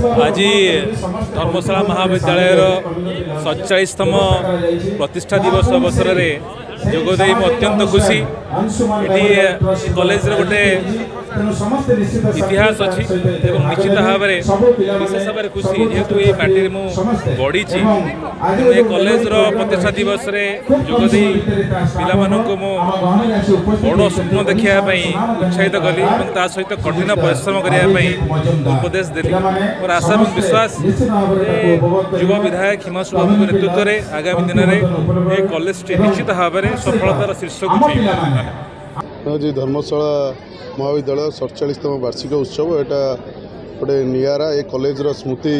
आज धर्मशाला महाविद्यालय 47तम प्रतिष्ठा दिवस अवसर में जोगदे अत्यंत खुशी ये कॉलेज गोटे इतिहास अच्छी निश्चित भाव में विशेष भाव खुशी जेहेतु ये माटी बढ़ी ये कॉलेज प्रतिष्ठा दिवस जोगदे पिलामानंको मो बड़ स्वप्न देखापी उत्साहित कली और सहित कठिन परिश्रम करने उपदेश देली और आशा और विश्वास युवा विधायक हिमांशु बाबू नेतृत्व में आगामी दिन में ये कॉलेज निश्चित भाव में सफलतार शीर्ष को आज धर्मशाला महाविद्यालय 47तम वार्षिक उत्सव यहाँ गोटे निरा ए कॉलेजर स्मृति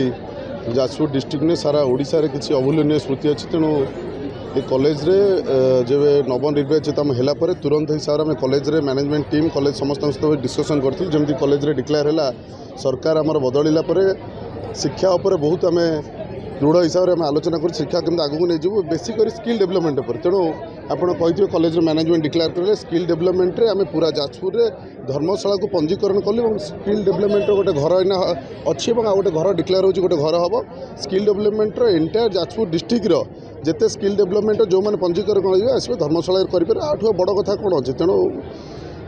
जाजपुर डिस्ट्रिक्ट ने सारा ओडिशा रे किसी अभूलनीय स्मृति अच्छी तेणु ये कॉलेज रे जब नवनिर्वाचित आम है तुरंत हिसाब से कॉलेज रे मैनेजमेंट टीम कॉलेज समस्त सहित डिस्कसन करथिल जमती कॉलेज रे डिक्लेयर है सरकार आमर बदलिला शिक्षा उपर बहुत आम दृढ़ हिसाब से आलोचना कर शिक्षा केमती आगू नहीं जीव बेसिकली स्किल डेवलपमेंट पर तेणु आपड़ कही कॉलेज मैनेजमेंट डिक्लेयर करेंगे स्किल डेवलपमेंट रे आम पूरा जाजपुर रे धर्मशाला को पंजीकरण कलु और स्किल डेवलपमेंट गोटे घर इना अच्छी और गोटे घर डिक्लेयर हो गोटे घर हम skill development entire Jajpur district जिते स्किल डेवलपमेंट जो मैंने पंजीकरण आसवे धर्मशाला करेंगे आठू बड़ कथा कौन अच्छे तेणु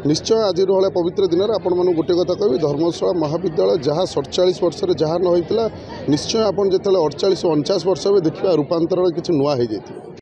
निश्चय आज भाया पवित्र दिन में आपण मैं गोटे कथा कह धर्मशाला महाविद्यालय जहाँ 47 वर्ष जहाँ न होता निश्चय आप जो 48 49 वर्ष में देखा रूपांतर किसी नुआ हो जाए।